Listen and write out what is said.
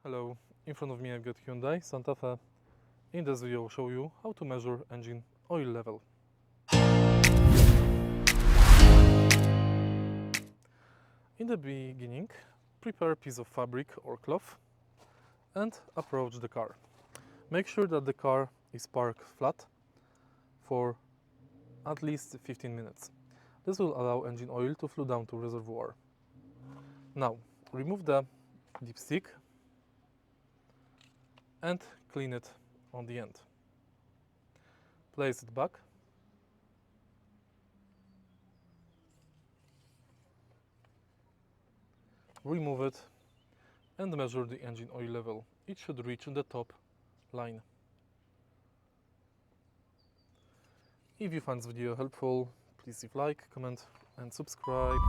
Hello, in front of me I've got Hyundai Santa Fe. In this video I'll show you how to measure engine oil level. In the beginning, prepare a piece of fabric or cloth and approach the car. Make sure that the car is parked flat for at least 15 minutes. This will allow engine oil to flow down to reservoir. Now, remove the dipstick and clean it on the end. Place it back. Remove it and measure the engine oil level. It should reach the top line. If you find this video helpful, please leave like, comment and subscribe.